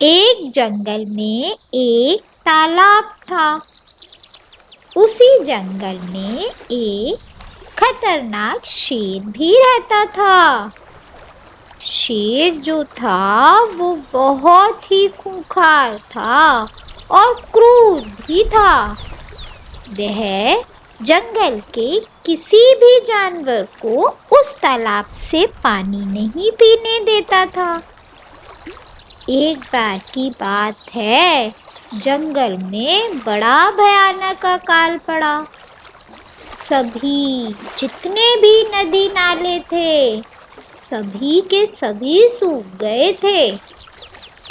एक जंगल में एक तालाब था। उसी जंगल में एक खतरनाक शेर भी रहता था। शेर जो था वो बहुत ही खूंखार था और क्रूर भी था। वह जंगल के किसी भी जानवर को उस तालाब से पानी नहीं पीने देता था। एक बार की बात है, जंगल में बड़ा भयानक अकाल पड़ा। सभी जितने भी नदी नाले थे, सभी के सभी सूख गए थे।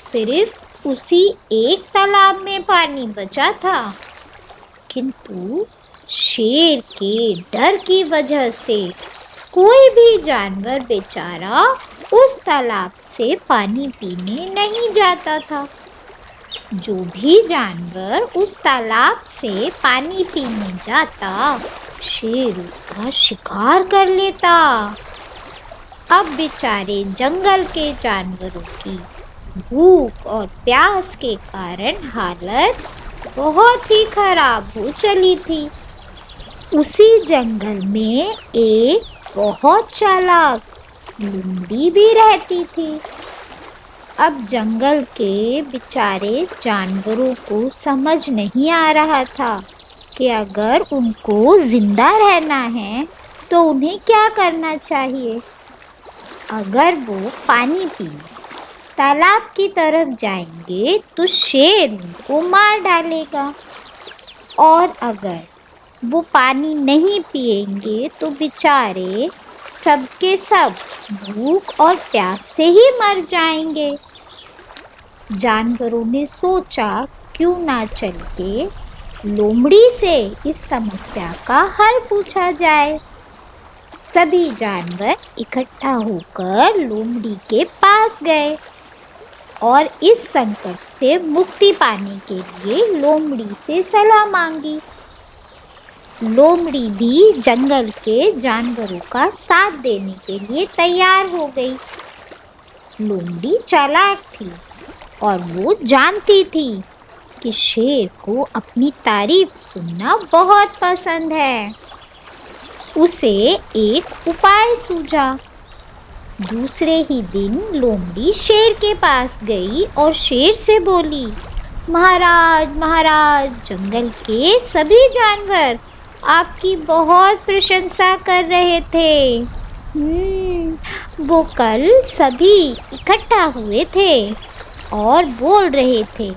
सिर्फ उसी एक तालाब में पानी बचा था। किंतु शेर के डर की वजह से कोई भी जानवर बेचारा उस तालाब से पानी पीने नहीं जाता था। जो भी जानवर उस तालाब से पानी पीने जाता, शेर उसका शिकार कर लेता। अब बेचारे जंगल के जानवरों की भूख और प्यास के कारण हालत बहुत ही खराब हो चली थी। उसी जंगल में एक बहुत चालाक लोमड़ी भी रहती थी। अब जंगल के बेचारे जानवरों को समझ नहीं आ रहा था कि अगर उनको जिंदा रहना है तो उन्हें क्या करना चाहिए। अगर वो पानी पीने तालाब की तरफ जाएंगे तो शेर उनको मार डालेगा, और अगर वो पानी नहीं पिएंगे तो बेचारे सबके सब भूख और प्यास से ही मर जाएंगे। जानवरों ने सोचा क्यों ना चल के लोमड़ी से इस समस्या का हल पूछा जाए। सभी जानवर इकट्ठा होकर लोमड़ी के पास गए और इस संकट से मुक्ति पाने के लिए लोमड़ी से सलाह मांगी। लोमड़ी भी जंगल के जानवरों का साथ देने के लिए तैयार हो गई। लोमड़ी चालाक थी और वो जानती थी कि शेर को अपनी तारीफ सुनना बहुत पसंद है। उसे एक उपाय सूझा। दूसरे ही दिन लोमड़ी शेर के पास गई और शेर से बोली, महाराज महाराज, जंगल के सभी जानवर आपकी बहुत प्रशंसा कर रहे थे। वो कल सभी इकट्ठा हुए थे और बोल रहे थे,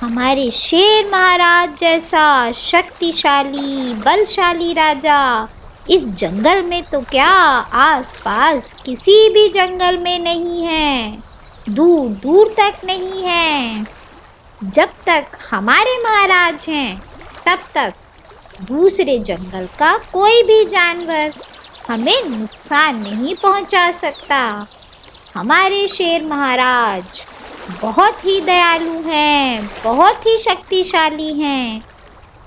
हमारे शेर महाराज जैसा शक्तिशाली बलशाली राजा इस जंगल में तो क्या, आसपास किसी भी जंगल में नहीं है, दूर दूर तक नहीं है। जब तक हमारे महाराज हैं तब तक दूसरे जंगल का कोई भी जानवर हमें नुकसान नहीं पहुंचा सकता। हमारे शेर महाराज बहुत ही दयालु हैं, बहुत ही शक्तिशाली हैं।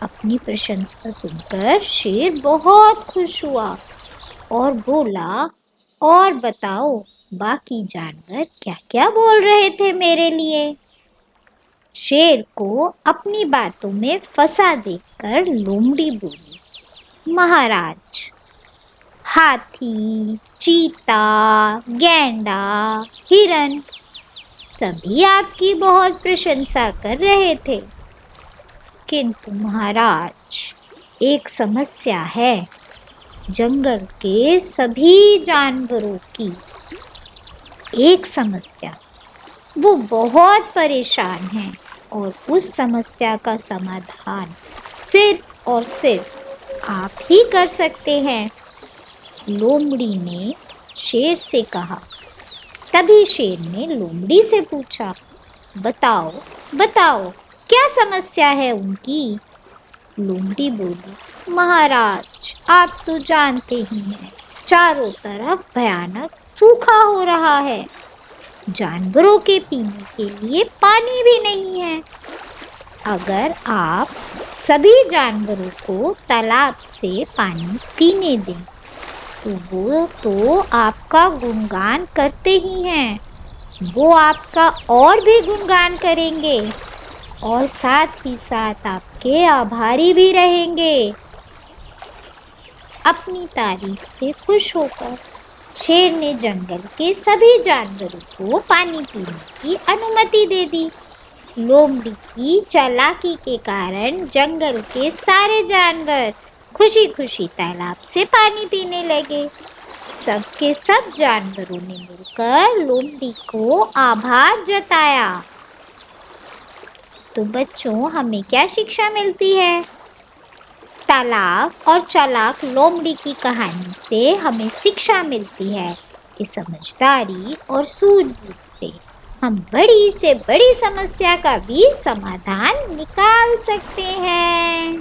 अपनी प्रशंसा सुनकर शेर बहुत खुश हुआ और बोला, और बताओ बाकी जानवर क्या क्या बोल रहे थे मेरे लिए। शेर को अपनी बातों में फंसा देखकर लोमड़ी बोली, महाराज, हाथी, चीता, गैंडा, हिरन सभी आपकी बहुत प्रशंसा कर रहे थे, किंतु महाराज एक समस्या है। जंगल के सभी जानवरों की एक समस्या, वो बहुत परेशान हैं और उस समस्या का समाधान सिर्फ और सिर्फ आप ही कर सकते हैं। लोमड़ी ने शेर से कहा। तभी शेर ने लोमड़ी से पूछा, बताओ बताओ क्या समस्या है उनकी। लोमड़ी बोली, महाराज आप तो जानते ही हैं, चारों तरफ भयानक सूखा हो रहा है। जानवरों के पीने के लिए पानी भी नहीं है। अगर आप सभी जानवरों को तालाब से पानी पीने दें तो वो तो आपका गुणगान करते ही हैं, वो आपका और भी गुणगान करेंगे और साथ ही साथ आपके आभारी भी रहेंगे। अपनी तारीफ से खुश होकर शेर ने जंगल के सभी जानवरों को पानी पीने की अनुमति दे दी। लोमड़ी की चालाकी के कारण जंगल के सारे जानवर खुशी खुशी तालाब से पानी पीने लगे। सबके सब जानवरों ने मिलकर लोमड़ी को आभार जताया। तो बच्चों, हमें क्या शिक्षा मिलती है? तालाब और चालाक लोमड़ी की कहानी से हमें शिक्षा मिलती है कि समझदारी और सूझबूझ से हम बड़ी से बड़ी समस्या का भी समाधान निकाल सकते हैं।